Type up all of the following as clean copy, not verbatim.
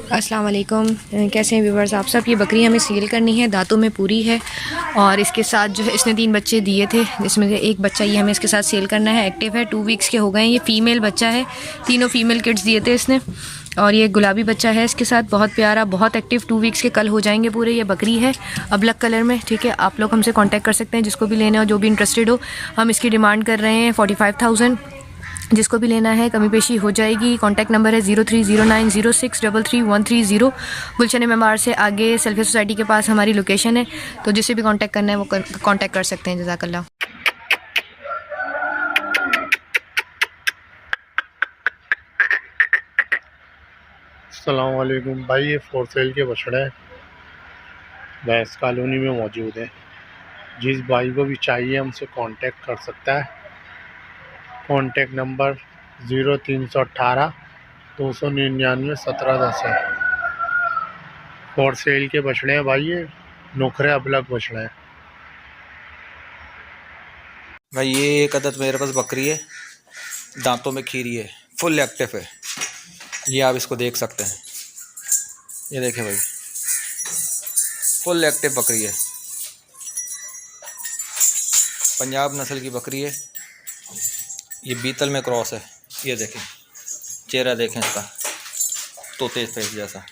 अस्सलाम वालेकुम। कैसे हैं व्यूवर्स आप सब। ये बकरी हमें सील करनी है, दांतों में पूरी है और इसके साथ जो है इसने 3 बच्चे दिए थे, जिसमें से एक बच्चा ये हमें इसके साथ सेल करना है। एक्टिव है, 2 वीक्स के हो गए हैं। ये फ़ीमेल बच्चा है, तीनों फीमेल किड्स दिए थे इसने। और ये गुलाबी बच्चा है इसके साथ, बहुत प्यारा, बहुत एक्टिव। 2 वीक्स के कल हो जाएंगे पूरे। ये बकरी है अबलक कलर में। ठीक है, आप लोग हमसे कांटेक्ट कर सकते हैं जिसको भी लेना हो, जो भी इंटरेस्टेड हो। हम इसकी डिमांड कर रहे हैं 45,000। जिसको भी लेना है कमी पेशी हो जाएगी। कॉन्टैक्ट नंबर है 030906331330। गुलशन मेमार से आगे सेल्फी सोसाइटी के पास हमारी लोकेशन है, तो जिसे भी कांटेक्ट करना है वो कांटेक्ट कर सकते हैं। जज़ाकल्लाह। अस्सलाम वालेकुम भाई, ये फॉर सेल के बछड़े भैंस कॉलोनी में मौजूद है। जिस भाई को भी चाहिए हमसे कांटेक्ट कर सकता है। कांटेक्ट नंबर 0318 299 1710 है। फॉर सेल के बछड़े हैं भाई, ये नोखरे अबलग बछड़े हैं। भाई ये एक अदद मेरे पास बकरी है, दांतों में खीरी है, फुल एक्टिव है। ये आप इसको देख सकते हैं, ये देखें भाई, फुल एक्टिव बकरी है। पंजाब नस्ल की बकरी है। ये बीतल में क्रॉस है। ये देखें, चेहरा देखें इसका, तोते फेस जैसा।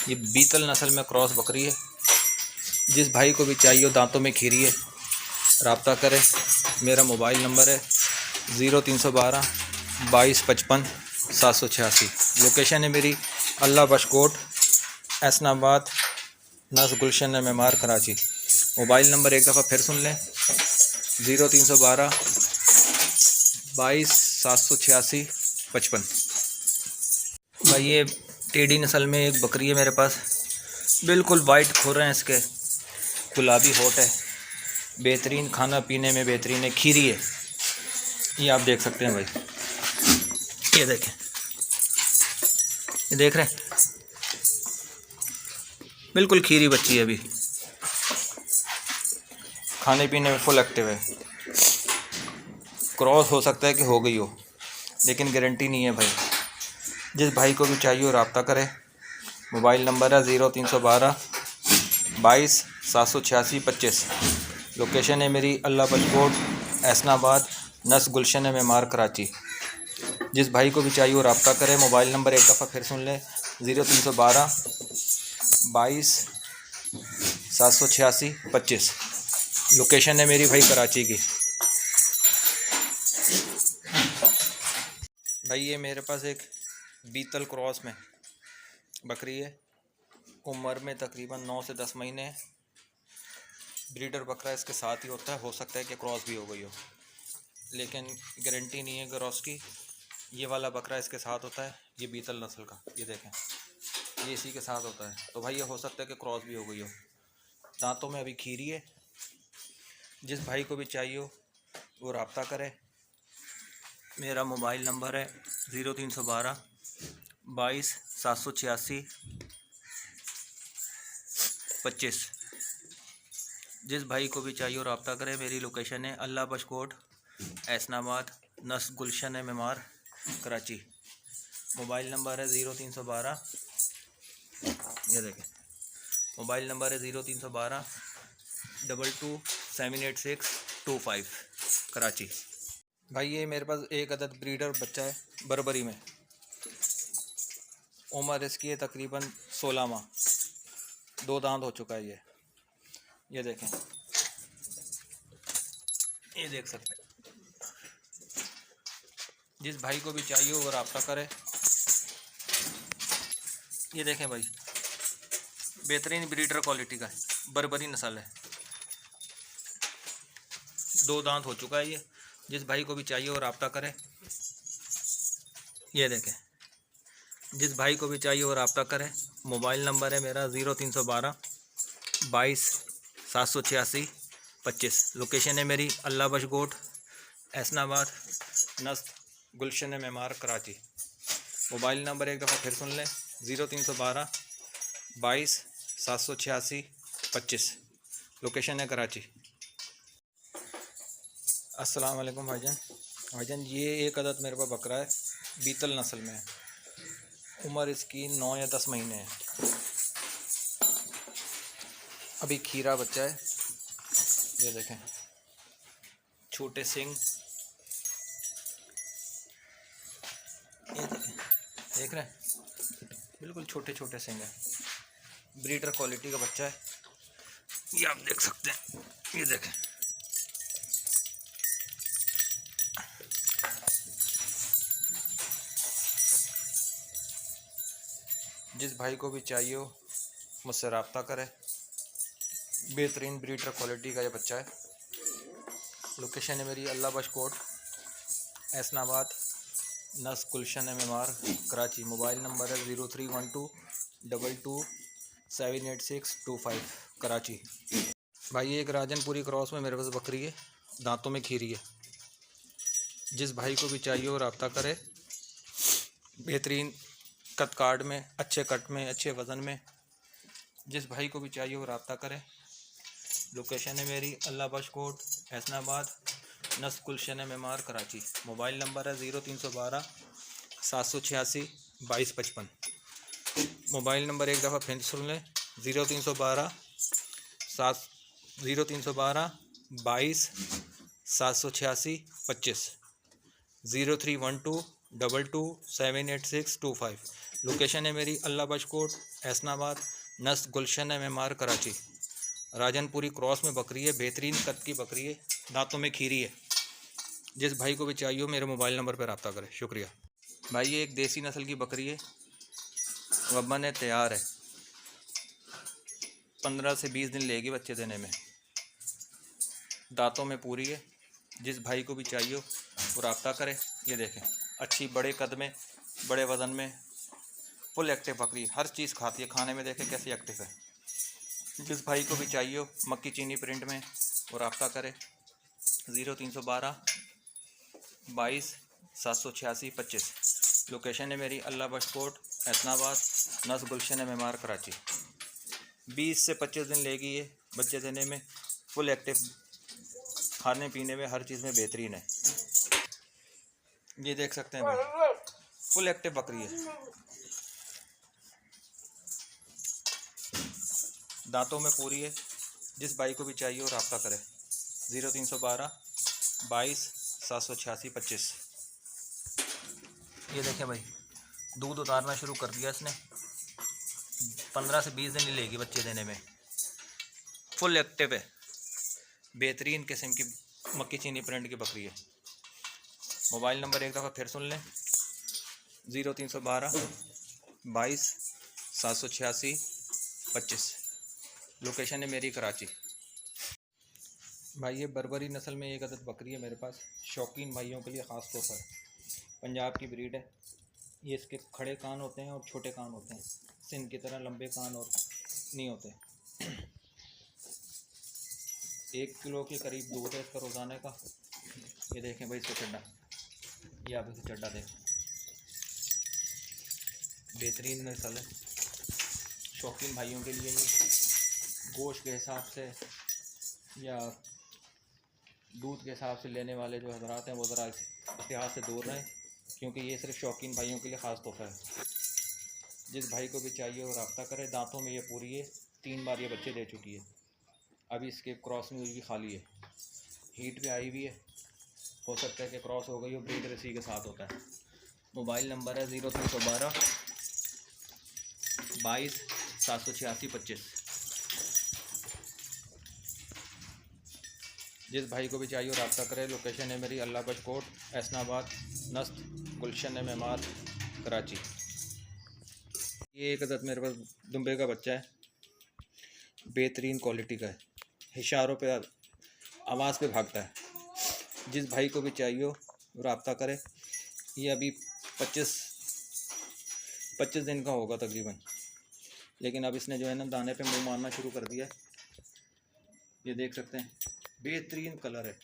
ये बीतल नस्ल में क्रॉस बकरी है। जिस भाई को भी चाहिए, दांतों में खीरी है, रब्ता करें। मेरा मोबाइल नंबर है 0312 2255 786। लोकेशन है मेरी अल्लाह बशकोट, एसनाबाद, नस गुलशन मेमार, कराची। मोबाइल नंबर एक दफ़ा फिर सुन लें, 0312 22 786 55। भाई ये टेडी नस्ल में एक बकरी है मेरे पास, बिल्कुल वाइट खुर हैं इसके, गुलाबी होठ है, बेहतरीन, खाना पीने में बेहतरीन है, खीरी है। ये आप देख सकते हैं भाई, ये देखें, ये देख रहे हैं, बिल्कुल खीरी बच्ची है। अभी खाने पीने में फुल एक्टिव है। क्रॉस हो सकता है कि हो गई हो, लेकिन गारंटी नहीं है भाई। जिस भाई को भी चाहिए रब्ता करें। मोबाइल नंबर है 0312 22 786 25। लोकेशन है मेरी अल्लाह बशकोट, एसनाबाद, नस गुलशन मेमार, कराची। जिस भाई को भी चाहिए वो रब्ता करें। मोबाइल नंबर एक दफ़ा फिर सुन लें, 0312 22 786 25। लोकेशन है मेरी भाई कराची की। भाई ये मेरे पास एक बीतल क्रॉस में बकरी है, उम्र में तकरीबन 9 से 10 महीने है। ब्रीडर बकरा इसके साथ ही होता है, हो सकता है कि क्रॉस भी हो गई हो, लेकिन गारंटी नहीं है क्रॉस की। ये वाला बकरा इसके साथ होता है, ये बीतल नस्ल का, ये देखें, ये इसी के साथ होता है। तो भाई ये हो सकता है कि क्रॉस भी हो गई हो। दांतों में अभी खीरी है। जिस भाई को भी चाहिए हो वो रब्ता करे। मेरा मोबाइल नंबर है 0312 22 786 25। जिस भाई को भी चाहिए वो रब्ता करें। मेरी लोकेशन है अल्लाह बशकोट, एसनाबाद, नस गुलशन मेमार, कराची। मोबाइल नंबर है 0312, ये देखें, मोबाइल नंबर है 0312 22 786 25, कराची। भाई ये मेरे पास एक अदद ब्रीडर बच्चा है बरबरी में। उम्र इसकी है तकरीबन 16 माह। 2 दांत हो चुका है ये देखें, ये देख सकते हैं। जिस भाई को भी चाहिए वो रब्ता करे। ये देखें भाई, बेहतरीन ब्रीडर क्वालिटी का है, बरबरी नस्ल है। 2 दांत हो चुका है ये। जिस भाई को भी चाहिए वो रब्ता करे। ये देखें, जिस भाई को भी चाहिए वो रब्ता करें। मोबाइल नंबर है मेरा 0312 22 786 25। लोकेशन है मेरी अल्लाह बशकोट, एसनाबाद, नस्त गुलशन मेमार, कराची। मोबाइल नंबर एक दफ़ा फिर सुन लें, 0312 22 786 25। लोकेशन है कराची। अस्सलाम वालेकुम भाईजान। ये एक अदद मेरे पास बकरा है, बीतल नस्ल में है। उम्र इसकी 9 या 10 महीने है। अभी खीरा बच्चा है, ये देखें, छोटे सिंग, ये देखें, देख रहे हैं, बिल्कुल छोटे छोटे सिंग है। ब्रीडर क्वालिटी का बच्चा है, ये आप देख सकते हैं, ये देखें। जिस भाई को भी चाहिए हो मुझसे रब्ता करें। बेहतरीन ब्रीडर क्वालिटी का ये बच्चा है। लोकेशन है मेरी अल्लाह बख्श कोट, एसनाबाद, नस गुलशन MMR, कराची। मोबाइल नंबर है 031222782625, कराची। भाई ये एक राजनपुरी क्रॉस में मेरे पास बकरी है, दांतों में खीरी है। जिस भाई को भी चाहिए हो रब्ता करे। बेहतरीन कद काट में, अच्छे कट में, अच्छे वज़न में, जिस भाई को भी चाहिए हो रब्ता करें। लोकेशन है मेरी अल्लाह बख्श कोट, एसनाबाद, नस गुलशन MMR, कराची। मोबाइल नंबर है 0312 786 2255। मोबाइल नंबर एक दफ़ा फिर सुन लें, 0312 22 786 25, 031222782625। लोकेशन है मेरी अल्लाह बख्श कोट, एसनाबाद, नस गुलशन MMR, कराची। राजनपुरी क्रॉस में बकरी है, बेहतरीन कद की बकरी है, दांतों में खीरी है। जिस भाई को भी चाहिए हो मेरे मोबाइल नंबर पर रब्ता करें। शुक्रिया। भाई ये एक देसी नस्ल की बकरी है, वब्बन है, तैयार है, 15 से 20 दिन लेगी बच्चे देने में। दांतों में पूरी है। जिस भाई को भी चाहिए हो वो रब्ता करे। ये देखें, अच्छी बड़े कद में, बड़े वज़न में, फुल एक्टिव बकरी, हर चीज़ खाती है, खाने में देखें कैसी एक्टिव है। जिस भाई को भी चाहिए हो मक्की चीनी प्रिंट में वो रब्ता करे। 0312 22 786 25। लोकेशन है मेरी अल्लाह बख्श कोट, एसनाबाद, नस गुलशन MMR, कराची। 20 से 25 दिन लेगी ये बच्चे देने में। फुल एक्टिव, खाने पीने में हर चीज़ में बेहतरीन है। ये देख सकते हैं भाई, फुल एक्टिव बकरी है। दांतों में पूरी है। जिस भाई को भी चाहिए हो रब्ता करें। 0312 22 786 25। ये देखें भाई, दूध उतारना शुरू कर दिया इसने। 15 से 20 दिन ही लेगी बच्चे देने में। फुल एक्टिव है, बेहतरीन किस्म की मक्की चीनी प्रिंट की बकरी है। मोबाइल नंबर एक दफ़ा फिर सुन लें, 0312 22 786 25। लोकेशन है मेरी कराची। भाई ये बर्बरी नस्ल में एक अदद बकरी है मेरे पास, शौकीन भाइयों के लिए ख़ास तौर पर। पंजाब की ब्रीड है। ये इसके खड़े कान होते हैं और छोटे कान होते हैं, सिंध की तरह लंबे कान और नहीं होते। 1 किलो के करीब दूध है इसका रोज़ाना का। ये देखें भाई इसका चड्डा, ये आप इसे चड्डा देखें, बेहतरीन नस्ल है। शौकीन भाइयों के लिए ये गोश्त के हिसाब से या दूध के हिसाब से लेने वाले जो हजरात हैं वो ज़रा इतिहास से दूर रहें, क्योंकि ये सिर्फ शौकीन भाइयों के लिए ख़ास तोहफ़ा है। जिस भाई को भी चाहिए वो रब्ता करे। दांतों में ये पूरी है, 3 बार ये बच्चे दे चुकी है। अभी इसके क्रॉस में भी खाली है, हीट पे आई हुई है, हो सकता है कि क्रॉस हो गई हो, ब्रीडर इसी के साथ होता है। मोबाइल नंबर है 0312 22 786 25। जिस भाई को भी चाहिए वो रब्ता करे। लोकेशन है मेरी अल्लाह बख्श कोट, एसनाबाद, नस्त गुलशन MMR, कराची। ये एक अदद मेरे पास दुम्बे का बच्चा है, बेहतरीन क्वालिटी का है, इशारों पे, आवाज़ पे भागता है। जिस भाई को भी चाहिए वो रब्ता करे। ये अभी 25 दिन का होगा तकरीबन, लेकिन अब इसने जो है ना दाने पे मुंह मारना शुरू कर दिया है। ये देख सकते हैं, बेहतरीन कलर है।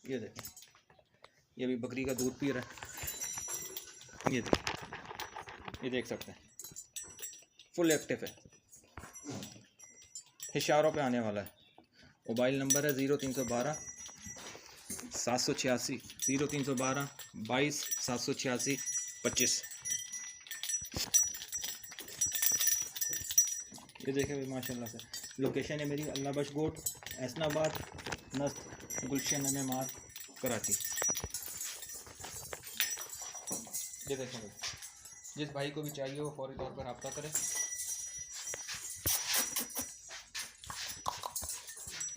ये देखें, ये अभी बकरी का दूध पी रहा है। ये देख सकते हैं, फुल एक्टिव है, इशारों पे आने वाला है। मोबाइल नंबर है 0312 786 0312 22 786 25। ये देखें भाई माशाल्लाह से। लोकेशन है मेरी अल्लाह बख्श गोट, एसनाबाद, नस्त, गुलशन मार, कराची। ये देखें भाई, जिस भाई को भी चाहिए वो फौरी तौर पर रब्ता करें।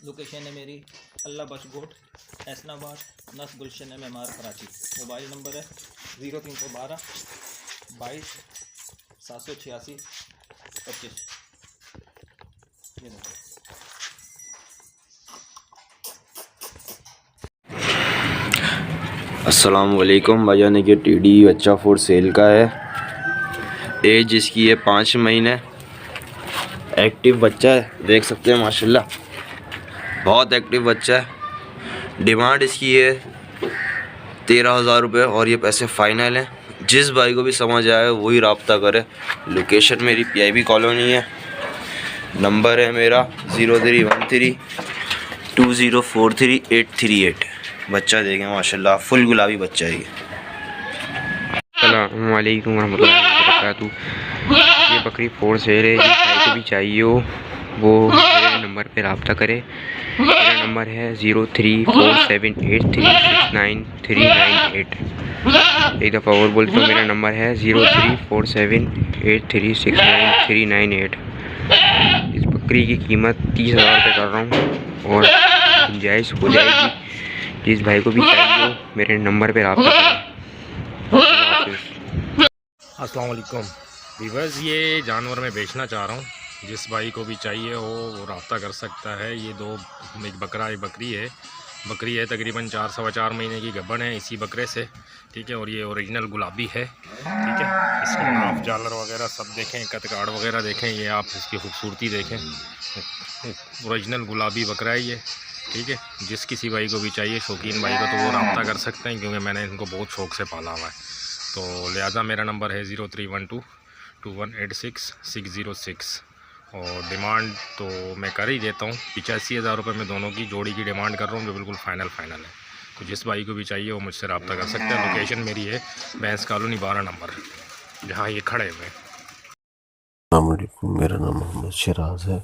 लोकेशन है मेरी अल्लाह बख्श गोट, एसनाबाद, नस्त, गुलशन मार, कराची। मोबाइल नंबर है 0312 22 786 25। ये देखो। अस्सलाम वालेकुम भाईजान, ये टीडी बच्चा फॉर सेल का है। एज इसकी है 5 महीने। एक्टिव बच्चा है, देख सकते हैं माशाल्लाह, बहुत एक्टिव बच्चा है। डिमांड इसकी है 13,000 रुपये और ये पैसे फ़ाइनल हैं। जिस भाई को भी समझ आए वही रब्ता करे। लोकेशन मेरी PIB कॉलोनी है। नंबर है मेरा 0313 2043 838। बच्चा देखें माशाल्लाह, फुल गुलाबी बच्चा है ये। अस्सलाम वालेकुम रहमतुल्लाहि व बरकातुहू। ये बकरी फोर सेल है। जिस भाई को भी चाहिए हो वो मेरे नंबर पे रब्ता करे। मेरा नंबर है 0347836938। एक दफ़ा और बोलता हूँ, मेरा नंबर है 0347836938। इस बकरी की कीमत 30,000 रुपये कर रहा हूँ और गुंजाइश हो जाएगी। जिस भाई को भी चाहिए हो मेरे नंबर पे रब्ता करें। अस्सलाम वालेकुम वीवर्स, ये जानवर मैं बेचना चाह रहा हूँ। जिस भाई को भी चाहिए हो वो रब्ता कर सकता है। ये दो, एक बकरा एक बकरी है। बकरी है तकरीबन 4-4.25 महीने की गब्बन है इसी बकरे से, ठीक है। और ये ओरिजिनल गुलाबी है, ठीक है। इसके नाफ झालर वगैरह सब देखें, कतकाड़ वगैरह देखें, ये आप इसकी खूबसूरती देखें। ओरिजिनल गुलाबी बकरा है ये, ठीक है। जिस किसी भाई को भी चाहिए, शौकीन भाई को, तो वो रब्ता कर सकते हैं क्योंकि मैंने इनको बहुत शौक़ से पाला हुआ है। तो लिहाजा मेरा नंबर है 0312 2186 606। और डिमांड तो मैं कर ही देता हूँ 85,000 रुपये में दोनों की जोड़ी की डिमांड कर रहा हूँ, जो बिल्कुल फ़ाइनल है। तो जिस भाई को भी चाहिए वो मुझसे रब्ता कर सकते हैं। लोकेशन मेरी है बैंस कॉलोनी 12 नंबर, जहाँ ये खड़े हुए हैं। अस्सलामुअलैकुम, मेरा नाम मोहम्मद शराज है।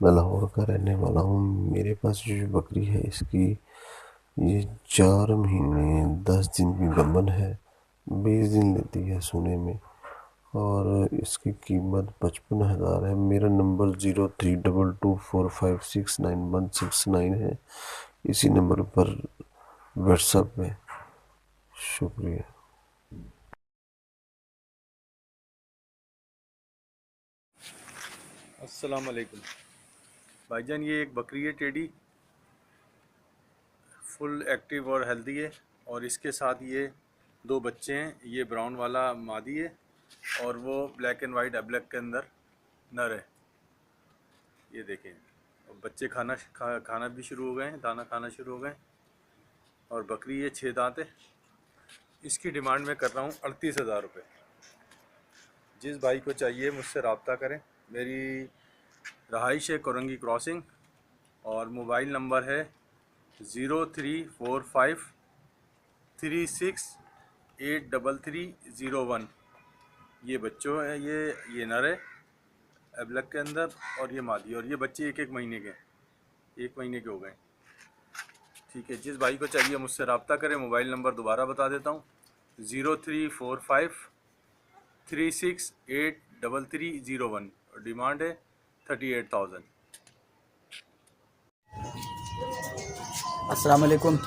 मैं लाहौर का रहने वाला हूँ। मेरे पास जो बकरी है इसकी ये 4 महीने 10 दिन की गबन है। 20 दिन लेती है सोने में और इसकी कीमत 55,000 है। मेरा नंबर 03224569 है। इसी नंबर पर व्हाट्सएप में। शुक्रिया। अस्सलाम वालेकुम भाईजान, ये एक बकरी है टेडी, फुल एक्टिव और हेल्दी है। और इसके साथ ये 2 बच्चे हैं। ये ब्राउन वाला मादी है और वो ब्लैक एंड वाइट एब्लैक के अंदर नर है। ये देखें, बच्चे खाना भी शुरू हो गए हैं, दाना खाना शुरू हो गए। और बकरी ये 6 दांत है। इसकी डिमांड मैं कर रहा हूँ 38,000 रुपये। जिस भाई को चाहिए मुझसे रब्ता करें। मेरी रहाइश है कोरंगी क्रॉसिंग और मोबाइल नंबर है 0345 368330 ये बच्चों है, ये नर है एब्लक के अंदर और ये मादी। और ये बच्चे 1 महीने के 1 महीने के हो गए, ठीक है। जिस भाई को चाहिए मुझसे रब्ता करें। मोबाइल नंबर दोबारा बता देता हूँ 0345 368330 और डिमांड है 38,000। अस्सलाम वालेकुम,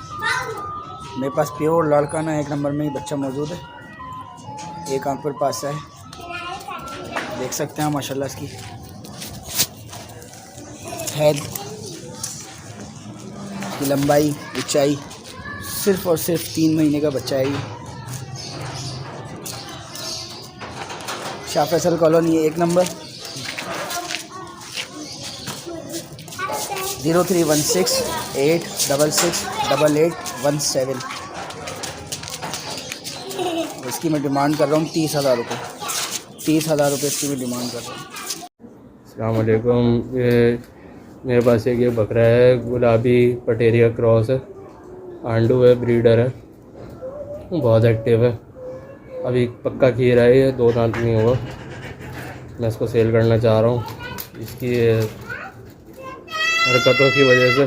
मेरे पास प्योर लाड़काना 1 नंबर में ही बच्चा मौजूद है। एक आंख पर पास है, देख सकते हैं माशाल्लाह। इसकी हेड, इसकी लंबाई, ऊंचाई, सिर्फ़ और सिर्फ 3 महीने का बच्चा है ये। Shah Faisal colony 1 number, 0316866817। इसकी मैं डिमांड कर रहा हूँ 30,000 रुपये। 30,000 रुपये इसकी मैं डिमांड कर रहा हूँ। अस्सलाम वालेकुम, ये मेरे पास एक ये बकरा है, गुलाबी पटेरिया क्रॉस है। आंडू है, ब्रीडर है, बहुत एक्टिव है। अभी पक्का खीरा है, ये 2 दांत नहीं हुआ। मैं इसको सेल करना चाह रहा हूँ। इसकी हरकतों की वजह से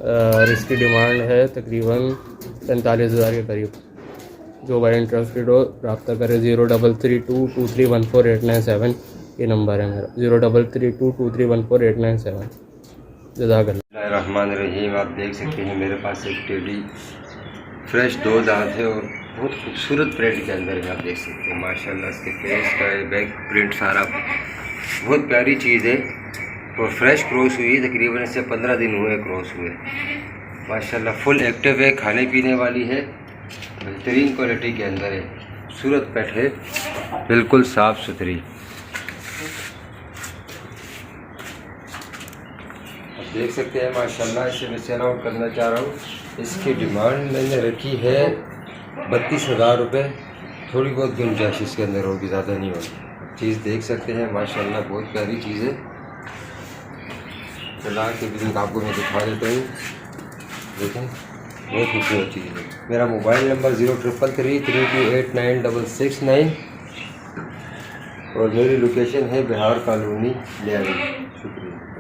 और इसकी डिमांड है तकरीबन 45,000 के करीब। जो भाई इंटरेस्टेड हो रब्ता करें। 0332314897 ये नंबर है मेरा, 0332314897। बिस्मिल्लाहिर्रहमानिर्रहीम। आप देख सकते हैं मेरे पास एक टेडी फ्रेश 2 दांत है और बहुत खूबसूरत प्रिंट के अंदर है। आप देख सकते हैं माशाल्लाह इसके फेस का बैक प्रिंट सारा बहुत प्यारी चीज़ है और फ्रेश क्रॉस हुई है। तकरीबन इससे 15 दिन हुए क्रॉस हुए। माशाल्लाह फुल एक्टिव है, खाने पीने वाली है, बेहतरीन क्वालिटी के अंदर है, खूबसूरत पेट है, बिल्कुल साफ़ सुथरी। आप देख सकते हैं माशाल्लाह इसे मैं सेल आउट करना चाह रहा हूँ। इसकी डिमांड मैंने रखी है 32,000 रुपये। थोड़ी बहुत गुंजाइश इसके अंदर होगी, ज़्यादा नहीं होगी। चीज़ देख सकते हैं माशाल्लाह बहुत प्यारी चीज़ है। चला के भी आपको मैं दिखा देता हूँ, देखें बहुत खूबसूरत चीज़ है। मेरा मोबाइल नंबर 0333328969 और मेरी लोकेशन है बिहार कॉलोनी लियारी। शुक्रिया।